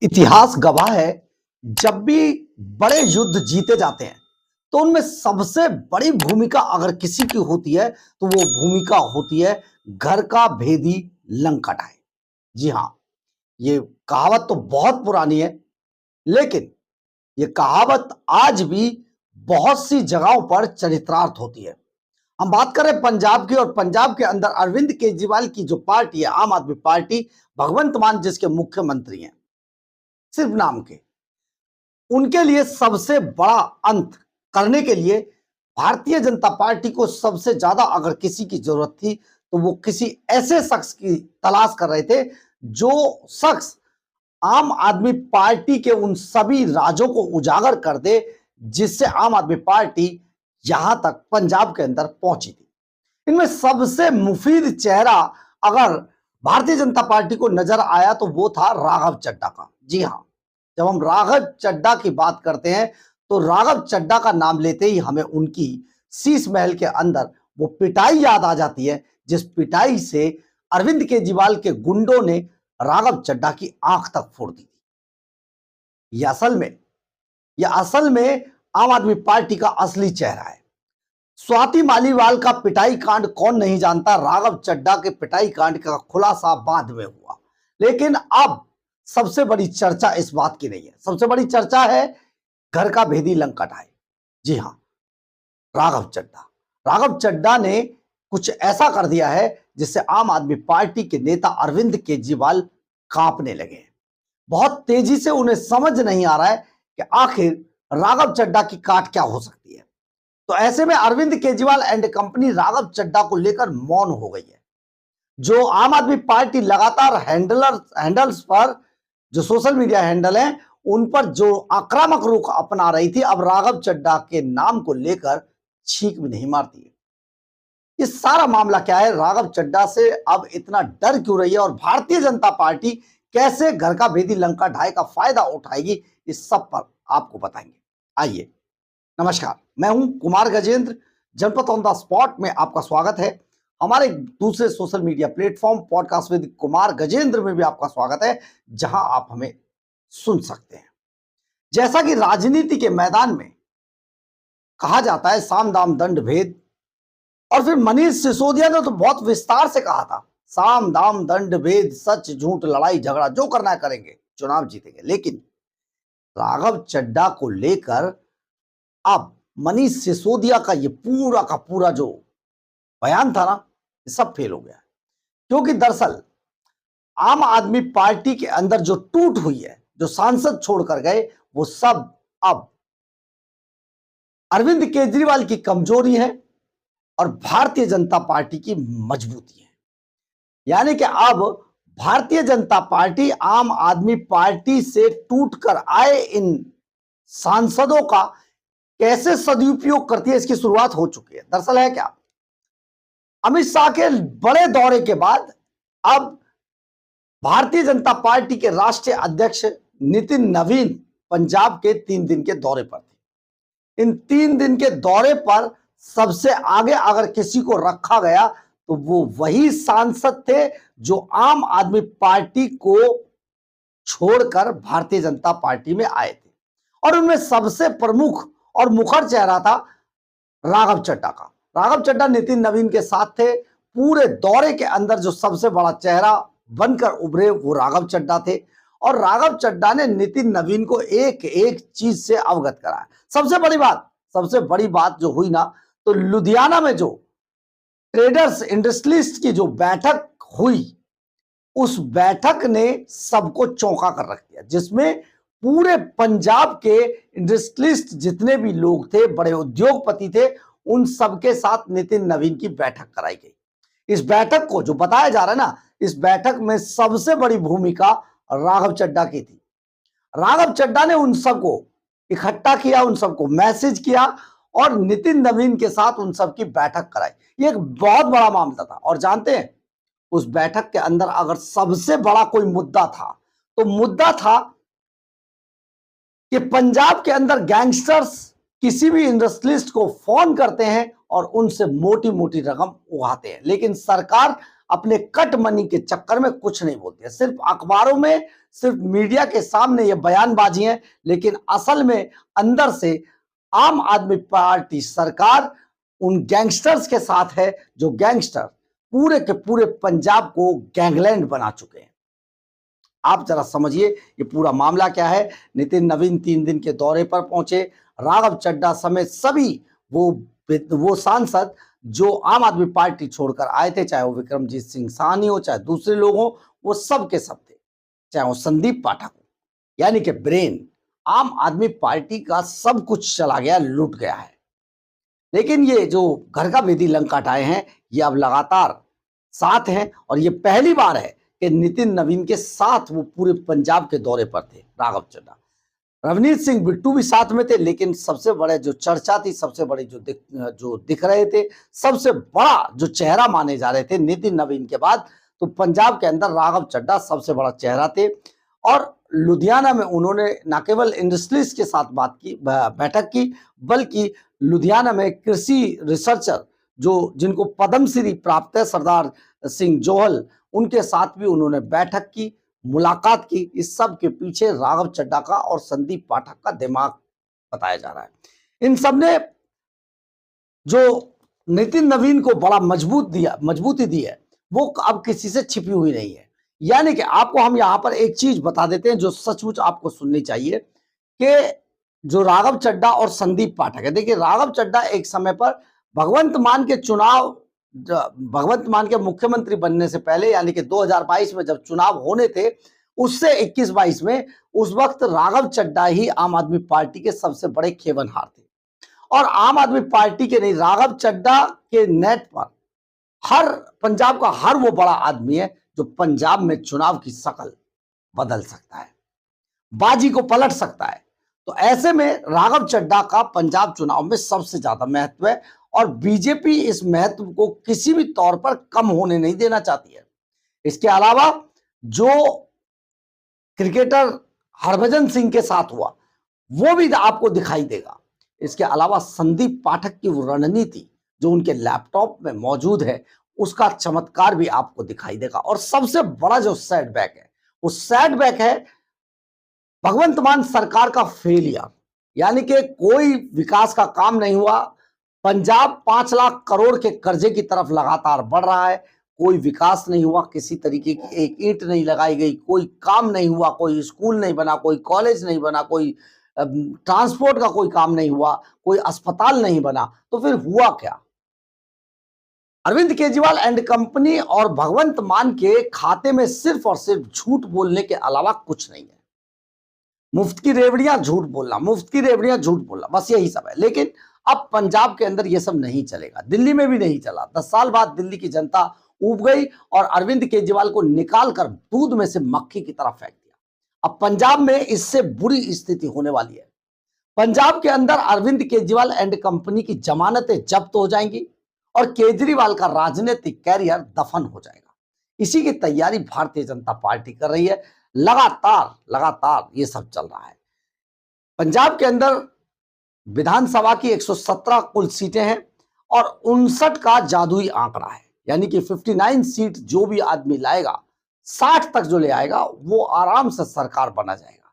इतिहास गवाह है। जब भी बड़े युद्ध जीते जाते हैं तो उनमें सबसे बड़ी भूमिका अगर किसी की होती है तो वो भूमिका होती है घर का भेदी लंका ढाए। जी हाँ, ये कहावत तो बहुत पुरानी है, लेकिन ये कहावत आज भी बहुत सी जगहों पर चरितार्थ होती है। हम बात करें पंजाब की, और पंजाब के अंदर अरविंद केजरीवाल की जो पार्टी है, आम आदमी पार्टी, भगवंत मान जिसके मुख्यमंत्री हैं, सिर्फ नाम के, उनके लिए सबसे बड़ा अंत करने के लिए भारतीय जनता पार्टी को सबसे ज्यादा अगर किसी की जरूरत थी तो वो किसी ऐसे शख्स की तलाश कर रहे थे जो शख्स आम आदमी पार्टी के उन सभी राजों को उजागर कर दे जिससे आम आदमी पार्टी यहां तक पंजाब के अंदर पहुंची थी। इनमें सबसे मुफीद चेहरा अगर भारतीय जनता पार्टी को नजर आया तो वो था राघव चड्ढा का। जी हां, जब हम राघव चड्ढा की बात करते हैं तो राघव चड्ढा का नाम लेते ही हमें उनकी शीश महल के अंदर वो पिटाई याद आ जाती है, जिस पिटाई से अरविंद केजरीवाल के गुंडों ने राघव चड्ढा की आंख तक फोड़ दी थी। यह असल में आम आदमी पार्टी का असली चेहरा है। स्वाति मालीवाल का पिटाई कांड कौन नहीं जानता, राघव चड्ढा के पिटाई कांड का खुलासा बाद में हुआ। लेकिन अब सबसे बड़ी चर्चा इस बात की नहीं है, सबसे बड़ी चर्चा है घर का भेदी लंका ढाए। जी हां, राघव चड्ढा ने कुछ ऐसा कर दिया है जिससे आम आदमी पार्टी के नेता अरविंद केजरीवाल कांपने लगे। बहुत तेजी से उन्हें समझ नहीं आ रहा है कि आखिर राघव चड्ढा की काट क्या हो सकती है। तो ऐसे में अरविंद केजरीवाल एंड कंपनी राघव चड्ढा को लेकर मौन हो गई है। जो आम आदमी पार्टी लगातार हैंडल्स पर, जो सोशल मीडिया हैंडल हैं, उन पर जो आक्रामक रुख अपना रही थी, अब राघव चड्ढा के नाम को लेकर छींक भी नहीं मारती है। ये सारा मामला क्या है, राघव चड्ढा से अब इतना डर क्यों रही है, और भारतीय जनता पार्टी कैसे घर का भेदी लंका ढाए का फायदा उठाएगी, इस सब पर आपको बताएंगे। आइए, नमस्कार, मैं हूं कुमार गजेंद्र। जनपद ऑन द स्पॉट में आपका स्वागत है। हमारे दूसरे social media platform podcast with Kumar Gajendra में भी आपका स्वागत है, जहां आप हमें सुन सकते हैं। जैसा कि राजनीति के मैदान में कहा जाता है साम दाम दंड भेद, और फिर मनीष सिसोदिया ने तो बहुत विस्तार से कहा था, साम दाम दंड भेद, सच झूठ लड़ाई झगड़ा, जो करना है करेंगे, चुनाव जीतेंगे। लेकिन राघव चड्ढा को लेकर अब मनीष सिसोदिया का ये पूरा का पूरा जो बयान था ना, ये सब फेल हो गया। क्योंकि दरअसल आम आदमी पार्टी के अंदर जो टूट हुई है, जो सांसद छोड़कर गए, वो सब अब अरविंद केजरीवाल की कमजोरी है और भारतीय जनता पार्टी की मजबूती है। यानी कि अब भारतीय जनता पार्टी आम आदमी पार्टी से टूटकर आए इन सांसदों का कैसे सदुपयोग करती है, इसकी शुरुआत हो चुकी है। दरअसल है क्या, अमित शाह के बड़े दौरे के बाद अब भारतीय जनता पार्टी के राष्ट्रीय अध्यक्ष नितिन नवीन पंजाब के 3 दिन के दौरे पर थे। इन 3 दिन के दौरे पर सबसे आगे अगर किसी को रखा गया तो वो वही सांसद थे जो आम आदमी पार्टी को छोड़कर भारतीय जनता पार्टी में आए थे, और उनमें सबसे प्रमुख और मुखर चेहरा था राघव चड्ढा का। राघव चड्ढा नितिन नवीन के साथ थे। पूरे दौरे के अंदर जो सबसे बड़ा चेहरा बनकर उभरे वो राघव चड्ढा थे, और राघव चड्ढा ने नितिन नवीन को एक एक चीज से अवगत कराया। सबसे बड़ी बात जो हुई ना, तो लुधियाना में जो ट्रेडर्स इंडस्ट्रियलिस्ट की जो बैठक हुई, उस बैठक ने सबको चौंका कर रख दिया, जिसमें पूरे पंजाब के इंडस्ट्रियलिस्ट जितने भी लोग थे, बड़े उद्योगपति थे, उन सबके साथ नितिन नवीन की बैठक कराई गई। इस बैठक को जो बताया जा रहा है ना, इस बैठक में सबसे बड़ी भूमिका राघव चड्ढा की थी। राघव चड्ढा ने उन सबको इकट्ठा किया, उन सबको मैसेज किया और नितिन नवीन के साथ उन सबकी बैठक कराई। ये एक बहुत बड़ा मामला था। और जानते हैं, उस बैठक के अंदर अगर सबसे बड़ा कोई मुद्दा था तो मुद्दा था कि पंजाब के अंदर गैंगस्टर्स किसी भी इंडस्ट्रियलिस्ट को फोन करते हैं और उनसे मोटी मोटी रकम उगाते हैं, लेकिन सरकार अपने कट मनी के चक्कर में कुछ नहीं बोलती है। सिर्फ अखबारों में, सिर्फ मीडिया के सामने ये बयानबाजी है, लेकिन असल में अंदर से आम आदमी पार्टी सरकार उन गैंगस्टर्स के साथ है जो गैंगस्टर पूरे के पूरे पंजाब को गैंगलैंड बना चुके हैं। आप जरा समझिए ये पूरा मामला क्या है। नितिन नवीन 3 दिन के दौरे पर पहुंचे। राघव चड्ढा समेत सभी वो सांसद जो आम आदमी पार्टी छोड़कर आए थे, चाहे वो विक्रमजीत सिंह साहनी हो, चाहे दूसरे लोग हो, वो सब के सब थे, चाहे वो संदीप पाठक हो, यानी कि ब्रेन। आम आदमी पार्टी का सब कुछ चला गया, लूट गया है। लेकिन ये जो घर का भेदी लंका आए हैं, ये अब लगातार साथ हैं और ये पहली बार है कि नितिन नवीन के साथ वो पूरे पंजाब के दौरे पर थे राघव चड्ढा। रवनीत सिंह बिट्टू भी साथ में थे, लेकिन सबसे बड़े जो चर्चा थी, सबसे बड़ी जो दिख रहे थे, सबसे बड़ा जो चेहरा माने जा रहे थे नितिन नवीन के बाद, तो पंजाब के अंदर राघव चड्ढा सबसे बड़ा चेहरा थे। और लुधियाना में उन्होंने न केवल इंडस्ट्रीज के साथ बैठक की, बल्कि लुधियाना में कृषि रिसर्चर जिनको पद्मश्री प्राप्त है, सरदार सिंह जोहल, उनके साथ भी उन्होंने बैठक की, मुलाकात की। इस सब के पीछे राघव चड्ढा का और संदीप पाठक का दिमाग बताया जा रहा है। इन सब ने जो नितिन नवीन को बड़ा मजबूती दी है, वो अब किसी से छिपी हुई नहीं है। यानी कि आपको हम यहां पर एक चीज बता देते हैं जो सचमुच आपको सुननी चाहिए, कि जो राघव चड्ढा और संदीप पाठक है। देखिए, राघव चड्ढा एक समय पर भगवंत मान के मुख्यमंत्री बनने से पहले, यानी कि 2022 में जब चुनाव होने थे, उससे 21-22 में, उस वक्त राघव चड्ढा ही आम आदमी पार्टी के सबसे बड़े खेवनहार थे। और आम आदमी पार्टी के नहीं, राघव चड्ढा के नेट पर पंजाब का हर वो बड़ा आदमी है जो पंजाब में चुनाव की शक्ल बदल सकता है, बाजी को पलट सकता है। तो ऐसे में राघव चड्ढा का पंजाब चुनाव में सबसे ज्यादा महत्व है और बीजेपी इस महत्व को किसी भी तौर पर कम होने नहीं देना चाहती है। इसके अलावा जो क्रिकेटर हरभजन सिंह के साथ हुआ, वो भी आपको दिखाई देगा। इसके अलावा संदीप पाठक की वो रणनीति जो उनके लैपटॉप में मौजूद है, उसका चमत्कार भी आपको दिखाई देगा। और सबसे बड़ा जो सेटबैक है, वो सेटबैक है भगवंत मान सरकार का फेलियर, यानी कि कोई विकास का काम नहीं हुआ। पंजाब 5 लाख करोड़ के कर्जे की तरफ लगातार बढ़ रहा है, कोई विकास नहीं हुआ, किसी तरीके की एक ईंट नहीं लगाई गई, कोई काम नहीं हुआ, कोई स्कूल नहीं बना, कोई कॉलेज नहीं बना, कोई ट्रांसपोर्ट का कोई काम नहीं हुआ, कोई अस्पताल नहीं बना। तो फिर हुआ क्या? अरविंद केजरीवाल एंड कंपनी और भगवंत मान के खाते में सिर्फ और सिर्फ झूठ बोलने के अलावा कुछ नहीं है। मुफ्त की रेवड़ियां झूठ बोलना, मुफ्त की रेवड़ियां झूठ बोलना, बस यही सब है। लेकिन अब पंजाब के अंदर यह सब नहीं चलेगा, दिल्ली में भी नहीं चला। 10 साल बाद दिल्ली की जनता ऊब गई और अरविंद केजरीवाल को निकालकर दूध में से मक्खी की तरफ फेंक दिया। अब पंजाब में इससे बुरी स्थिति होने वाली है। पंजाब के अंदर अरविंद केजरीवाल एंड कंपनी की जमानतें जब्त हो जाएंगी और केजरीवाल का राजनीतिक कैरियर दफन हो जाएगा। इसी की तैयारी भारतीय जनता पार्टी कर रही है। लगातार ये सब चल रहा है। पंजाब के अंदर विधानसभा की 117 कुल सीटें हैं और 59 का जादुई आंकड़ा है, यानी कि 59 सीट जो भी आदमी लाएगा, 60 तक जो ले आएगा, वो आराम से सरकार बना जाएगा।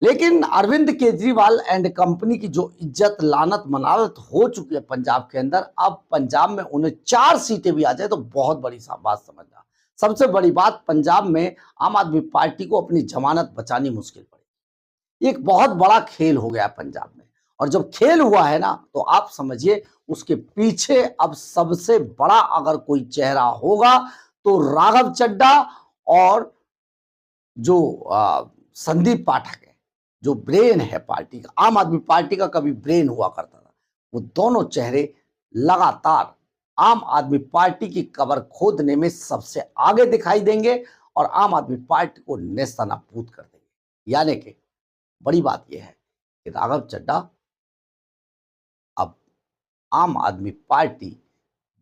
लेकिन अरविंद केजरीवाल एंड कंपनी की जो इज्जत लानत मनारत हो चुकी है पंजाब के अंदर, अब पंजाब में उन्हें 4 सीटें भी आ जाए तो बहुत बड़ी बात समझना। सबसे बड़ी बात, पंजाब में आम आदमी पार्टी को अपनी जमानत बचानी मुश्किल पड़ेगी। एक बहुत बड़ा खेल हो गया पंजाब में, और जब खेल हुआ है ना, तो आप समझिए उसके पीछे अब सबसे बड़ा अगर कोई चेहरा होगा तो राघव चड्ढा और जो संदीप पाठक है, जो ब्रेन है पार्टी का, आम आदमी पार्टी का कभी ब्रेन हुआ करता था, वो दोनों चेहरे लगातार आम आदमी पार्टी की कबर खोदने में सबसे आगे दिखाई देंगे और आम आदमी पार्टी को नेस्तनाबूद कर देंगे। यानी कि बड़ी बात यह है कि राघव चड्ढा अब आम आदमी पार्टी,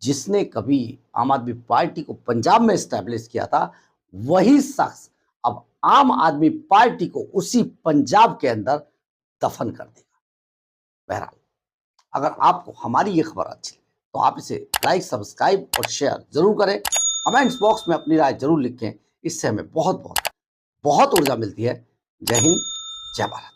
जिसने कभी आम आदमी पार्टी को पंजाब में एस्टैब्लिश किया था, वही शख्स अब आम आदमी पार्टी को उसी पंजाब के अंदर दफन कर देगा। बहरहाल, अगर आपको हमारी ये खबर अच्छी लगे तो आप इसे लाइक, सब्सक्राइब और शेयर जरूर करें। कमेंट्स बॉक्स में अपनी राय जरूर लिखें, इससे हमें बहुत बहुत बहुत ऊर्जा मिलती है। जय हिंद, जय भारत।